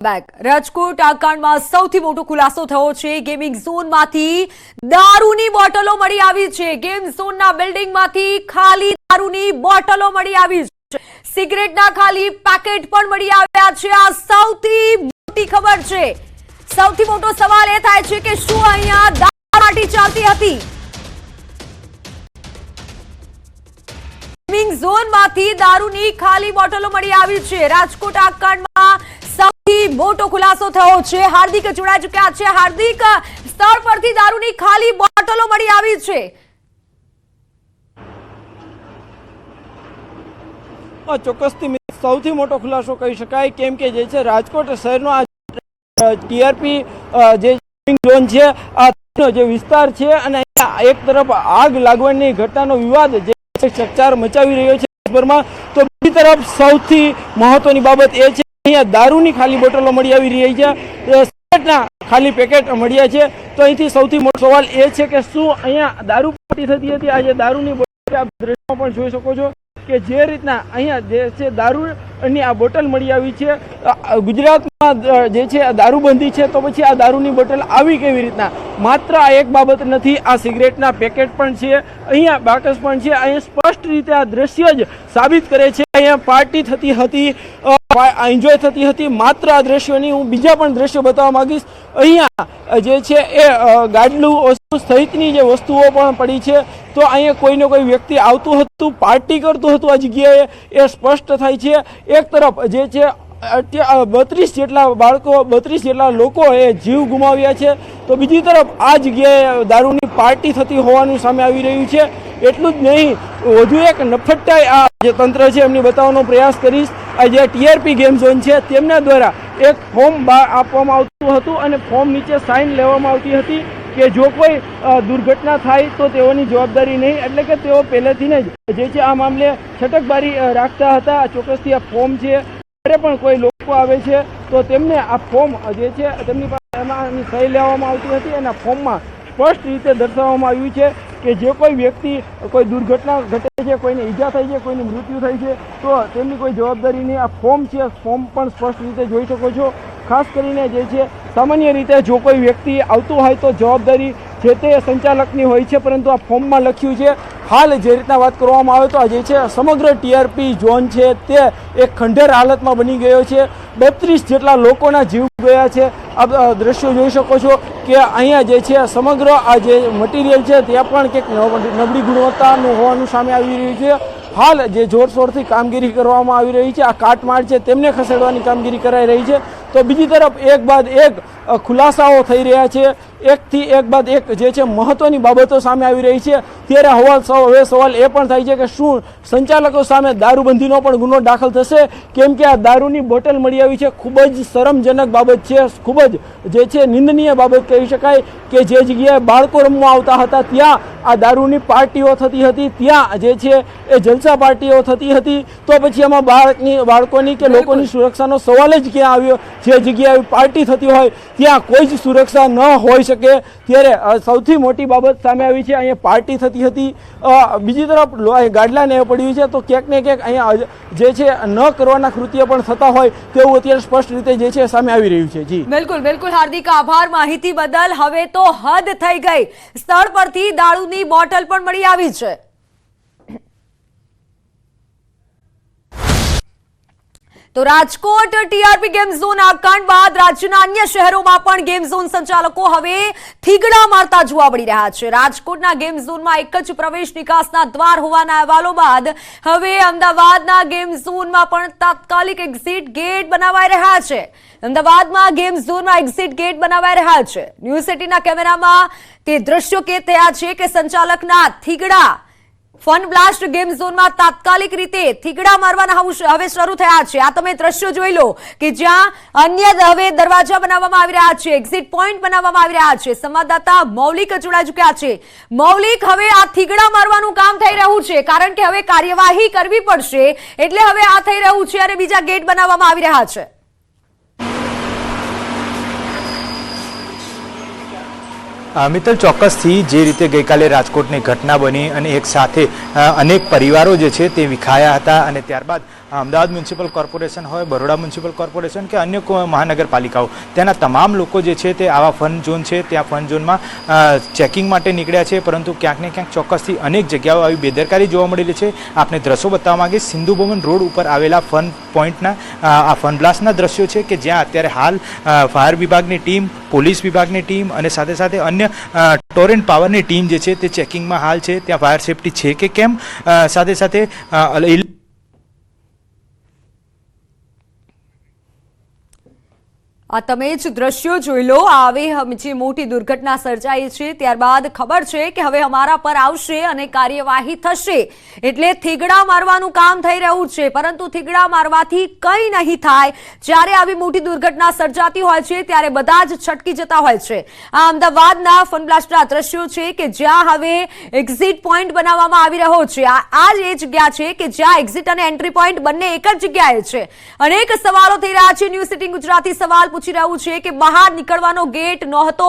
રાજકોટ આકાંડમાં સૌથી મોટો ખુલાસો થયો છે। ગેમિંગ ઝોનમાંથી દારૂની બોટલો મળી આવી છે। ગેમ ઝોનના બિલ્ડિંગમાંથી ખાલી દારૂની બોટલો મળી આવી છે। સિગરેટના ખાલી પેકેટ પણ મળી આવ્યા છે। આ સૌથી મોટી ખબર છે। સૌથી મોટો સવાલ એ થાય છે કે શું અહીંયા દારૂ ચાલતી હતી? ગેમિંગ ઝોનમાંથી દારૂની ખાલી બોટલો મળી આવી છે। રાજકોટ આકાંડમાં મોટો ખુલાસો થયો છે। હાર્દિક જોડાઈ ચૂક્યા છે। હાર્દિક, સ્થળ પરથી દારૂની ખાલી બોટલો મળી આવી છે। ચોક્કસથી સૌથી મોટો ખુલાસો કહી શકાય, કેમ કે જે છે રાજકોટ શહેરનો આ ટીઆરપી જે ઝોન છે, આ જે વિસ્તાર છે, અને અહીંયા એક તરફ આગ લાગવાની ઘટનાનો વિવાદ જે ચકચાર મચાવી રહ્યો છે દેશભરમાં, તો બીજી તરફ સૌથી મહત્વની બાબત એ છે અહીંયા દારૂની ખાલી બોટલો મળી આવી રહી છે, સિગરેટના ખાલી પેકેટ મળ્યા છે। તો અહીંથી સૌથી મોટો સવાલ એ છે કે શું અહીંયા દારૂ પાર્ટી થતી હતી? આજે દારૂની બોટલ આપ દ્રશ્યમાં પણ જોઈ શકો છો કે જે રીતના અહીંયા જે છે દારૂની આ બોટલ મળી આવી છે। ગુજરાતમાં જે છે દારૂબંધી છે, તો પછી આ દારૂની બોટલ આવી કેવી રીતના? માત્ર આ એક બાબત નથી, આ સિગરેટના પેકેટ પણ છે, અહીંયા બાકસ પણ છે। અહીંયા સ્પષ્ટ રીતે આ દ્રશ્ય જ સાબિત કરે છે અહીંયા પાર્ટી થતી હતી, એન્જોય થતી હતી। માત્ર આ દ્રશ્યોની હું બીજા પણ દ્રશ્યો બતાવવા માંગીશ। અહીંયા જે છે એ ગાડલું સહિતની જે વસ્તુઓ પણ પડી છે, તો અહીંયા કોઈને કોઈ વ્યક્તિ આવતું હતું, પાર્ટી કરતું હતું આ જગ્યાએ, એ સ્પષ્ટ થાય છે। એક તરફ જે છે 32 જેટલા બાળકો, 32 જેટલા લોકોએ જીવ ગુમાવ્યા છે, તો બીજી તરફ આ જગ્યાએ દારૂની પાર્ટી થતી હોવાનું સામે આવી રહ્યું છે। એટલું જ નહીં, વધુ એક નફટ્ટાઈ આ જે તંત્ર છે એમની બતાવવાનો પ્રયાસ કરીશ। આ જે ટીઆરપી ગેમ ઝોન છે તેમના દ્વારા એક ફોર્મ આપવામાં આવતું હતું અને ફોર્મ નીચે સાઇન લેવામાં આવતી હતી કે જો કોઈ દુર્ઘટના થાય તો તેઓની જવાબદારી નહીં, એટલે કે તેઓ પહેલેથી જ જે છે આ મામલે છટકબારી રાખતા હતા। ચોક્કસથી આ ફોર્મ છે, જ્યારે પણ કોઈ લોકો આવે છે તો તેમને આ ફોર્મ જે છે તેમની પાસે એમાં સહી લેવામાં આવતી હતી, અને ફોર્મમાં સ્પષ્ટ રીતે દર્શાવવામાં આવ્યું છે કે જે કોઈ વ્યક્તિ કોઈ દુર્ઘટના ઘટે છે, કોઈને ઈજા થઈ છે, કોઈનું મૃત્યુ થઈ છે, તો તેમની કોઈ જવાબદારી નહીં। આ ફોર્મ છે, ફોર્મ પણ સ્પષ્ટ રીતે જોઈ શકો છો। ખાસ કરીને જે છે સામાન્ય રીતે જો કોઈ વ્યક્તિ આવતું હોય તો જવાબદારી જે તે સંચાલકની હોય છે, પરંતુ આ ફોર્મમાં લખ્યું છે। હાલ જે રીતના વાત કરવામાં આવે તો આ જે છે સમગ્ર ટીઆરપી ઝોન છે તે એક ખંડેર હાલતમાં બની ગયો છે। 32 જેટલા લોકોના જીવ ગયા છે। આપ દ્રશ્યો જોઈ શકો છો કે અહીંયા જે છે સમગ્ર આ જે મટીરિયલ છે ત્યાં પણ કંઈક નબળી ગુણવત્તાનું હોવાનું સામે આવી રહ્યું છે। હાલ જે જોરશોરથી કામગીરી કરવામાં આવી રહી છે, આ કાટમાળ છે તેમને ખસેડવાની કામગીરી કરાઈ રહી છે, તો બીજી તરફ એક બાદ એક ખુલાસાઓ થઈ રહ્યા છે। એકથી એક બાદ એક જે છે મહત્વની બાબતો સામે આવી રહી છે। ત્યારે હવે સવાલ એ પણ થાય છે કે શું સંચાલકો સામે દારૂબંધીનો પણ ગુનો દાખલ થશે? કેમ કે આ દારૂની બોટલ મળી આવી છે, ખૂબ જ શરમજનક બાબત છે, ખૂબ જ જે છે નિંદનીય બાબત કહી શકાય કે જે જગ્યાએ બાળકો રમવા આવતા હતા ત્યાં આ દારૂની પાર્ટીઓ થતી હતી, ત્યાં જે છે એ જલસા પાર્ટીઓ થતી હતી, તો પછી એમાં બાળકોની કે લોકોની સુરક્ષાનો સવાલ જ ક્યાં આવ્યો? જે જગ્યાએ પાર્ટી થતી હોય ત્યાં કોઈ જ સુરક્ષા ન હોઈ શકે। ત્યારે સૌથી મોટી બાબત સામે આવી છે, અહીંયા પાર્ટી થતી હતી, બીજી તરફ ગાડલાને પડ્યું છે, તો ક્યાંક ને ક્યાંક અહીંયા જે છે ન કરવાના કૃત્ય પણ થતા હોય તેવું અત્યારે સ્પષ્ટ રીતે જે છે સામે આવી રહ્યું છે। જી બિલકુલ બિલકુલ હાર્દિક, આભાર માહિતી બદલ। હવે તો હદ થઈ ગઈ, સ્થળ પરથી દારૂની બોટલ પણ મળી આવી છે। તો રાજકોટ ટીઆરપી ગેમ ઝોન આકાંડ બાદ રાજ્યના અન્ય શહેરોમાં પણ ગેમ ઝોન સંચાલકો હવે થીગડા મારતા જોવા મળી રહ્યા છે। રાજકોટના ગેમ ઝોનમાં એક જ પ્રવેશ નિકાસના દ્વાર હોવાના અહેવાલો બાદ હવે અમદાવાદના ગેમ ઝોનમાં પણ તાત્કાલિક એક્ઝિટ ગેટ બનાવાઈ રહ્યા છે। અમદાવાદમાં ગેમ ઝોનમાં એક્ઝિટ ગેટ બનાવાઈ રહ્યા છે। ન્યૂઝ સિટીના કેમેરામાં તે દ્રશ્યો કેદ થયા છે કે સંચાલકના થીગડા ફન બ્લાસ્ટ ગેમ ઝોનમાં તાત્કાલિક રીતે થીગડા મારવાના હવે શરૂ થયા છે। આ તમે દ્રશ્યો જોઈ લો કે જ્યાં અન્ય હવે દરવાજા બનાવવામાં આવી રહ્યા છે, એક્ઝિટ પોઈન્ટ બનાવવામાં આવી રહ્યા છે। સંવાદદાતા મૌલિક જોડાઈ ચૂક્યા છે। મૌલિક, હવે આ થીગડા મારવાનું કામ થઈ રહ્યું છે, કારણ કે હવે કાર્યવાહી કરવી પડશે, એટલે હવે આ થઈ રહ્યું છે અને બીજા ગેટ બનાવવામાં આવી રહ્યા છે। મિત્તલ, ચોક્કસથી જે રીતે ગઈકાલે રાજકોટની ઘટના બની અને એક સાથે અનેક પરિવારો જે છે તે વિખાયા હતા અને ત્યારબાદ અમદાવાદ મ્યુનિસિપલ કોર્પોરેશન હોય, બરોડા મ્યુનિસિપલ કોર્પોરેશન કે અન્ય મહાનગરપાલિકાઓ, તેના તમામ લોકો જે છે તે આવા ફન ઝોન છે ત્યાં ફન ઝોનમાં ચેકિંગ માટે નીકળ્યા છે, પરંતુ ક્યાંક ને ક્યાંક ચોક્કસથી અનેક જગ્યાઓ આવી બેદરકારી જોવા મળેલી છે. આપને દ્રશ્યો બતાવવા માંગીશ. સિંધુ ભવન રોડ ઉપર આવેલા ફન પોઈન્ટના આ ફન બ્લાસ્ટના દ્રશ્યો છે કે જ્યાં અત્યારે હાલ ફાયર વિભાગની ટીમ, પોલીસ વિભાગની ટીમ અને સાથે સાથે અન્ય ટોરેન્ટ પાવરની ટીમ જે છે તે ચેકિંગમાં હાલ છે. ત્યાં ફાયર સેફટી છે કે કેમ, સાથે સાથે આ તમે જ દ્રશ્યો જોઈ લો. આવી જે મોટી દુર્ઘટના સર્જાઈ છે ત્યારબાદ ખબર છે કે હવે અમારા પર આવશે અને કાર્યવાહી થશે, એટલે થીગડા મારવાનું કામ થઈ રહ્યું છે. પરંતુ થીગડા મારવાથી કંઈ નહીં થાય. જ્યારે આવી મોટી દુર્ઘટના સર્જાતી હોય છે ત્યારે બધા જ છટકી જતા હોય છે. આ અમદાવાદના ફન બ્લાસ્ટના દ્રશ્યો છે કે જ્યાં હવે એક્ઝિટ પોઈન્ટ બનાવવામાં આવી રહ્યો છે. આ જ એ જગ્યા છે કે જ્યાં એક્ઝિટ અને એન્ટ્રી પોઈન્ટ બંને એક જ જગ્યાએ છે. અનેક સવાલો થઈ રહ્યા છે. ન્યૂઝ 18 ગુજરાતી સવાલ પૂછી રહ્યું છે કે બહાર નીકળવાનો ગેટ નહોતો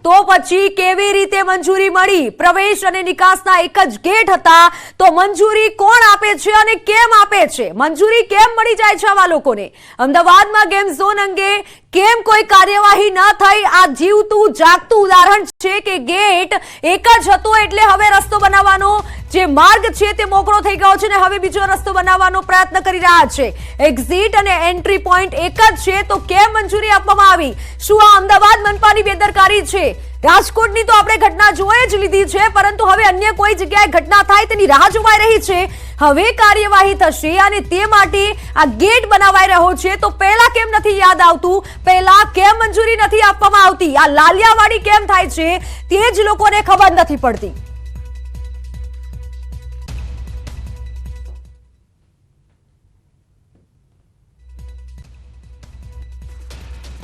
તો પછી કેવી રીતે મંજૂરી મળી? પ્રવેશ અને નિકાસના એક જ ગેટ હતા તો મંજૂરી કોણ આપે છે અને કેમ આપે છે? મંજૂરી કેમ મળી જાય છે આવા લોકોને? અમદાવાદમાં ગેમ ઝોન અંગે કેમ કોઈ કાર્યવાહી ન થઈ? આ જીવતું જાગતું ઉદાહરણ છે કે ગેટ એક જ હતો એટલે હવે રસ્તો બનાવવાનો જે માર્ગ છે તે મોકળો થઈ ગયો છે ને હવે બીજો રસ્તો બનાવવાનો પ્રયત્ન કરી રહ્યા છે. એક્ઝિટ અને એન્ટ્રી પોઈન્ટ એક જ છે તો કેમ મંજૂરી આપવામાં આવી? શું આ અમદાવાદ મનપાની બેદરકારી છે? રાજકોટની તો આપણે ઘટના જોઈ જ લીધી છે, પરંતુ હવે અન્ય કોઈ જગ્યાએ ઘટના થાય તેની રાહ જોવાઈ રહી છે. હવે કાર્યવાહી થશે અને તે માટે આ ગેટ બનાવાઈ રહ્યો છે તો પહેલા કેમ નથી યાદ આવતું? પહેલા કેમ મંજૂરી નથી આપવામાં આવતી? આ લાલિયાવાડી કેમ થાય છે તે જ લોકોને ખબર નથી પડતી.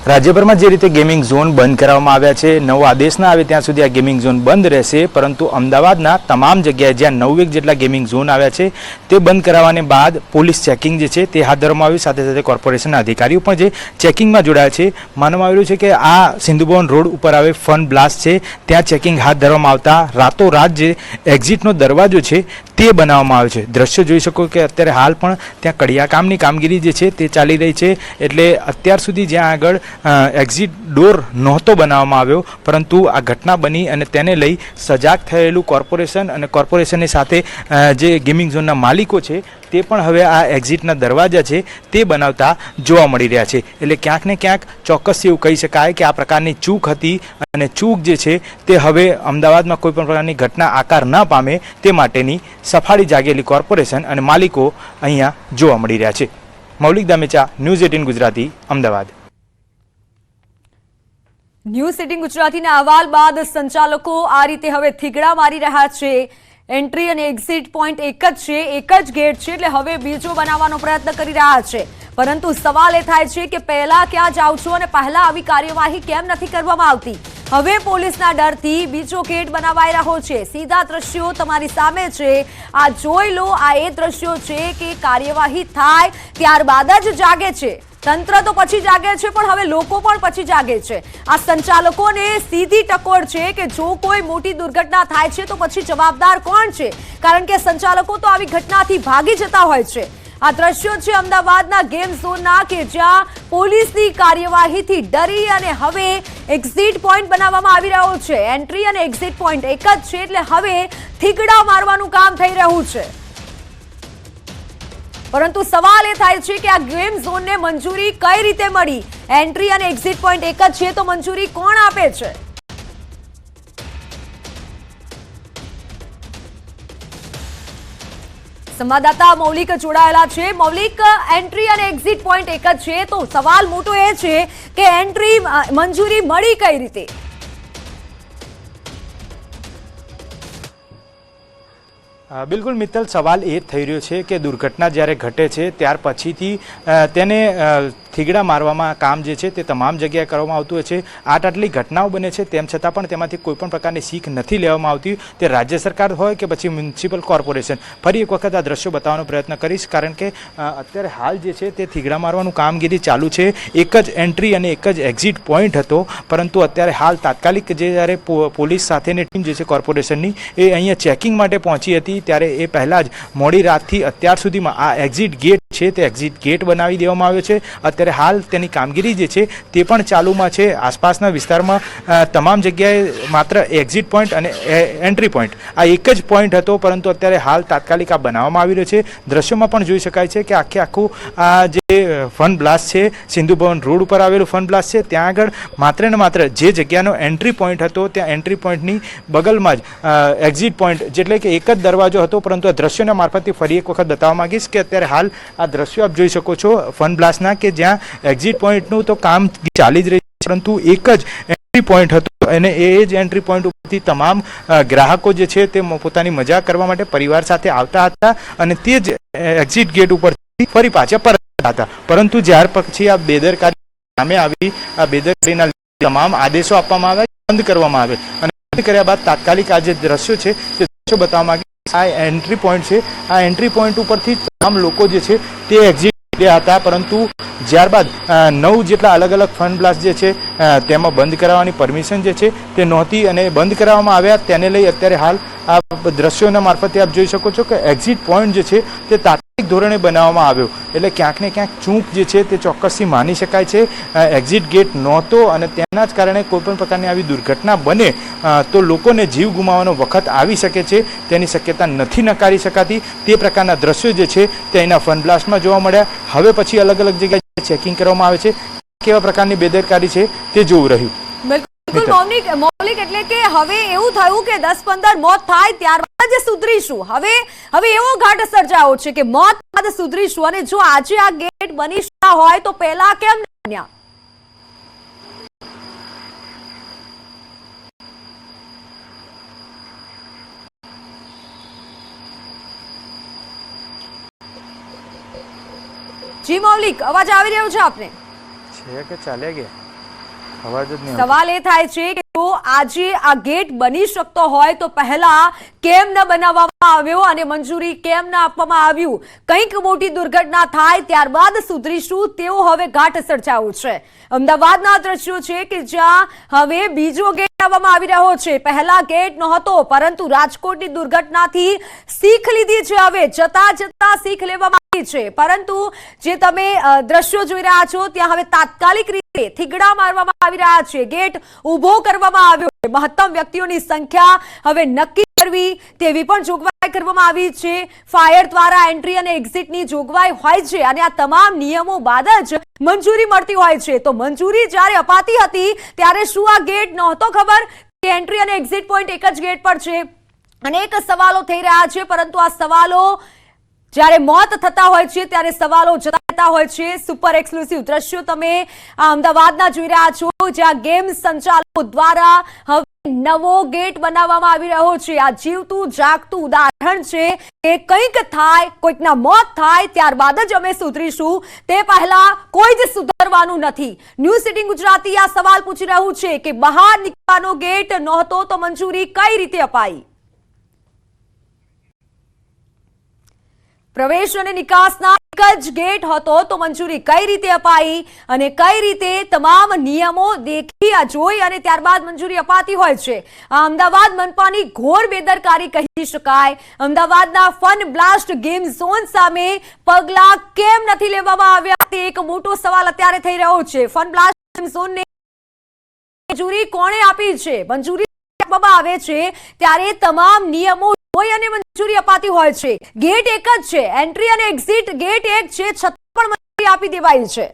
રાજ્યભરમાં જે રીતે ગેમિંગ ઝોન બંધ કરવામાં આવ્યા છે, નવો આદેશ ના આવે ત્યાં સુધી આ ગેમિંગ ઝોન બંધ રહેશે, પરંતુ અમદાવાદના તમામ જગ્યાએ જ્યાં 9 જેટલા ગેમિંગ ઝોન આવ્યા છે તે બંધ કરાવવાને બાદ પોલીસ ચેકિંગ જે છે તે હાથ ધરવામાં આવ્યું. સાથે સાથે કોર્પોરેશનના અધિકારીઓ પણ જે ચેકિંગમાં જોડાયા છે. માનવામાં આવ્યું છે કે આ સિંધુ ભવન રોડ ઉપર આવે ફન બ્લાસ્ટ છે ત્યાં ચેકિંગ હાથ ધરવામાં આવતા રાતોરાત જે એક્ઝિટનો દરવાજો છે તે બનાવવામાં આવ્યો છે. દ્રશ્યો જોઈ શકો કે અત્યારે હાલ પણ ત્યાં કડિયાકામની કામગીરી જે છે તે ચાલી રહી છે. એટલે અત્યાર સુધી જ્યાં આગળ એક્ઝિટ ડોર નહોતો બનાવવામાં આવ્યો, પરંતુ આ ઘટના બની અને તેને લઈ સજાગ થયેલું કોર્પોરેશન અને કોર્પોરેશનની સાથે જે ગેમિંગ ઝોનના માલિકો છે તે પણ હવે આ એક્ઝિટના દરવાજા છે તે બનાવતા જોવા મળી રહ્યા છે. એટલે ક્યાંક ને ક્યાંક ચોક્કસ એવું કહી શકાય કે આ પ્રકારની ચૂક હતી અને ચૂક જે છે તે હવે અમદાવાદમાં કોઈ પણ પ્રકારની ઘટના આકાર ન પામે તે માટેની સફાળી જાગેલી કોર્પોરેશન અને માલિકો અહીંયા જોવા મળી રહ્યા છે. મૌલિક દામેચા, ન્યૂઝ 18 ગુજરાતી, અમદાવાદ. ન્યૂઝ 18 ગુજરાતીના અહેવાલ બાદ સંચાલકો આ રીતે હવે થીગડા મારી રહ્યા છે. એન્ટ્રી અને એક્ઝિટ પોઈન્ટ એક જ છે, એક જ ગેટ છે, એટલે હવે બીજો બનાવવાનો પ્રયત્ન કરી રહ્યા છે. પરંતુ સવાલ એ થાય છે કે પહેલા ક્યાં જાઓ છો અને પહેલા આવી કાર્યવાહી કેમ નથી કરવામાં આવતી? હવે પોલીસના ડરથી બીજો ગેટ બનાવાઈ રહ્યો છે. સીધા દ્રશ્યો તમારી સામે છે, આ જોઈ લો. આ એ દ્રશ્યો છે કે કાર્યવાહી થાય ત્યારબાદ જ જાગે છે તંત્ર. તો પછી જાગે છે પણ હવે લોકો પણ પછી જાગે છે. આ સંચાલકોને સીધી ટકોર છે કે જો કોઈ મોટી દુર્ઘટના થાય છે તો પછી જવાબદાર કોણ છે? કારણ કે સંચાલકો તો આવી ઘટનાથી ભાગી જતા હોય છે. આ દ્રશ્યો છે અમદાવાદના ગેમ ઝોનના કે જ્યાં પોલીસની કાર્યવાહીથી ડરી અને હવે એક્ઝિટ પોઈન્ટ બનાવવામાં આવી રહ્યો છે. એન્ટ્રી અને એક્ઝિટ પોઈન્ટ એક જ છે એટલે હવે થીગડા મારવાનું કામ થઈ રહ્યું છે. પરંતુ સવાલ એ થાય છે કે આ ગેમ ઝોનને મંજૂરી કઈ રીતે મળી? એન્ટ્રી અને એક્ઝિટ પોઈન્ટ એક જ છે તો મંજૂરી કોણ આપે છે? સંવાદદાતા મૌલિક જોડાયેલા છે. મૌલિક, એન્ટ્રી અને એક્ઝિટ પોઈન્ટ એક જ છે તો સવાલ મોટો એ છે કે એન્ટ્રી મંજૂરી મળી કઈ રીતે? બિલકુલ મિત્તલ, સવાલ એ થઈ રહ્યો છે કે દુર્ઘટના જ્યારે ઘટે છે ત્યાર પછીથી તેને થીગડા મારવામાં કામ જે છે તે તમામ જગ્યાએ કરવામાં આવતું હોય છે. આટલી ઘટનાઓ બને છે તેમ છતાં પણ તેમાંથી કોઈ પણ પ્રકારની શીખ નથી લેવામાં આવતી. તે રાજ્ય સરકાર હોય કે પછી મ્યુનિસિપલ કોર્પોરેશન. ફરી એક વખત આ દ્રશ્યો બતાવવાનો પ્રયત્ન કરીશ, કારણ કે અત્યારે હાલ જે છે તે થીગડા મારવાનું કામગીરી ચાલુ છે. એક જ એન્ટ્રી અને એક જ એક્ઝિટ પોઈન્ટ હતો, પરંતુ અત્યારે હાલ તાત્કાલિક જ્યારે પોલીસ સાથેની ટીમ જે છે કોર્પોરેશનની એ અહીંયા ચેકિંગ માટે પહોંચી હતી, ત્યારે એ પહેલાં જ મોડી રાતથી અત્યાર સુધીમાં આ એક્ઝિટ ગેટ છે તે એક્ઝિટ ગેટ બનાવી દેવામાં આવ્યો છે. અત્યારે હાલ તેની કામગીરી જે છે તે પણ ચાલુમાં છે. આસપાસના વિસ્તારમાં તમામ જગ્યાએ માત્ર એક્ઝિટ પોઈન્ટ અને એન્ટ્રી પોઈન્ટ આ એક જ પોઈન્ટ હતો, પરંતુ અત્યારે હાલ તાત્કાલિક આ બનાવવામાં આવી રહ્યો છે. દ્રશ્યોમાં પણ જોઈ શકાય છે કે આખું આ જે ફન બ્લાસ્ટ છે, સિંધુ ભવન રોડ ઉપર આવેલું ફન બ્લાસ્ટ છે, ત્યાં આગળ માત્ર ને માત્ર જે જગ્યાનો એન્ટ્રી પોઈન્ટ હતો ત્યાં એન્ટ્રી પોઈન્ટની બગલમાં જ એક્ઝિટ પોઈન્ટ, એટલે કે એક જ દરવાજો હતો. પરંતુ આ દ્રશ્યોના મારફતથી ફરી એક વખત બતાવવા માંગીશ કે અત્યારે હાલ આ દ્રશ્યો આપ જોઈ શકો છો ફન બ્લાસ્ટના, કે જ્યાં એક્ઝિટ પોઈન્ટનું તો કામ ચાલી જ રહ્યું છે, પરંતુ એક જ એન્ટ્રી પોઈન્ટ હતો અને એ જ એન્ટ્રી પોઈન્ટ ઉપરથી તમામ ગ્રાહકો જે છે તે પોતાની મજા કરવા માટે પરિવાર સાથે આવતા હતા અને તે જ એક્ઝિટ ગેટ ઉપરથી ફરી પાછા પરત હતા. પરંતુ ત્યાર પછી આ બેદરકારી સામે આવી, આ બેદરકારીના તમામ આદેશો આપવામાં આવ્યા, બંધ કરવામાં આવે અને બંધ કર્યા બાદ તાત્કાલિક આ જે દ્રશ્યો છે તે દ્રશ્યો બતાવવા માંગે. આ એન્ટ્રી પોઈન્ટ છે, આ એન્ટ્રી પોઈન્ટ ઉપરથી તમામ લોકો જે છે તે એક્ઝિટ હતા, પરંતુ ત્યારબાદ 9 જેટલા અલગ અલગ ફન બ્લાસ્ટ જે છે તેમાં બંધ કરાવવાની પરમિશન જે છે તે નહોતી અને બંધ કરાવવામાં આવ્યા. તેને લઈ અત્યારે હાલ આ દ્રશ્યોના મારફતે આપ જોઈ શકો છો કે એક્ઝિટ પોઈન્ટ જે છે તે તાત્કાલિક ધોરણે બનાવવામાં આવ્યો. એટલે ક્યાંક ને ક્યાંક ચૂક જે છે તે ચોક્કસથી માની શકાય છે. એક્ઝિટ ગેટ નહોતો અને તેના જ કારણે કોઈપણ પ્રકારની આવી દુર્ઘટના બને તો લોકોને જીવ ગુમાવવાનો વખત આવી શકે છે, તેની શક્યતા નથી નકારી શકાતી. તે પ્રકારના દ્રશ્યો જે છે તે અહીંના ફન બ્લાસ્ટમાં જોવા મળ્યા. હવે પછી અલગ અલગ જગ્યાએ ચેકિંગ કરવામાં આવે છે, કેવા પ્રકારની બેદરકારી છે તે જોવું રહ્યું. બિલકુલ મૌલિક, એટલે કે હવે એવું થયું કે 10-15 મોત થાય ત્યારબાદ જ સુધરીશું. હવે એવો ઘાટ સર્જાયો છે કે મોત બાદ સુધરીશું, અને જો આજે આ ગેટ બની શકતા હોય તો પહેલા કેમ બન્યા? જી મૌલિક, અવાજ આવી રહ્યો છે આપને? છે કે ચાલે ગયા અવાજ જ નહીં. સવાલ એ થાય છે કે જો આજે આ ગેટ બની શકતો હોય તો પહેલા કેમ ન બનાવવામાં આવ્યો અને મંજૂરી કેમ ન આપવામાં આવ્યું? કંઈક મોટી દુર્ઘટના થાય ત્યારબાદ સુધરીશું તેવો હવે ઘાટ સર્જાયો છે. અમદાવાદના દ્રશ્યો છે કે જ્યાં હવે બીજો ગેટ બનાવવામાં આવી રહ્યો છે. પહેલા ગેટ નહોતો, પરંતુ રાજકોટની દુર્ઘટનાથી શીખ લીધી છે. હવે જતા શીખ લેવામાં આવી છે, પરંતુ જે તમે દ્રશ્યો જોઈ રહ્યા છો ત્યાં હવે તાત્કાલિક રીતે થીગડા મારવામાં આવી રહ્યા છે. ગેટ ઉભો કરવામાં આવ્યો છે. મહત્તમ વ્યક્તિઓની સંખ્યા હવે નક્કી કરવી તેવી પણ જોગવાઈ કરવામાં આવી છે. ફાયર દ્વારા એન્ટ્રી અને એક્ઝિટની જોગવાઈ હોય છે અને આ તમામ નિયમો બાદ જ મંજૂરી મળતી હોય છે. તો મંજૂરી જ્યારે અપાતી હતી ત્યારે શું આ ગેટ નહોતો ખબર કે એન્ટ્રી અને એક્ઝિટ પોઈન્ટ એક જ ગેટ પર છે? અનેક સવાલો થઈ રહ્યા છે, પરંતુ આ સવાલો જ્યારે મોત થતા હોય છે ત્યારે સવાલો જતા હોય છે. સુપર એક્સક્લુસિવ દ્રશ્યો તમે અમદાવાદના જોઈ રહ્યા છો, જ્યાં ગેમ સંચાલકો દ્વારા હવે નવો ગેટ બનાવવામાં આવી રહ્યો છે. આ જીવતું જાગતું ઉદાહરણ છે કે કંઈક થાય, કોઈકના મોત થાય ત્યારબાદ જ અમે સુધરીશું, તે પહેલા કોઈ જ સુધરવાનું નથી. ન્યૂઝ સિટી ગુજરાતી આ સવાલ પૂછી રહ્યું છે કે બહાર નીકળવાનો ગેટ નહોતો તો મંજૂરી કઈ રીતે અપાઈ? પ્રવેશ અને નિકાસના એક જ ગેટ હતો તો મંજૂરી કઈ રીતે અપાઈ અને કઈ રીતે તમામ નિયમો દેખી જોઈ અને ત્યારબાદ મંજૂરી અપાતી હોય છે? આ અમદાવાદ મનપાની ઘોર બેદરકારી કહી શકાય. અમદાવાદના ફન બ્લાસ્ટ ગેમ ઝોન સામે પગલાં કેમ નથી લેવામાં આવ્યા તે એક મોટો સવાલ અત્યારે થઈ રહ્યો છે. ફન બ્લાસ્ટ ગેમ ઝોનને મંજૂરી કોણે આપી છે? મંજૂરી આપવામાં આવે છે ત્યારે તમામ નિયમો અને મંજૂરી અપાતી હોય છે. ગેટ એક જ છે, એન્ટ્રી અને એક્ઝિટ ગેટ એક છે, છતાં પણ મંજૂરી આપી દેવાય છે.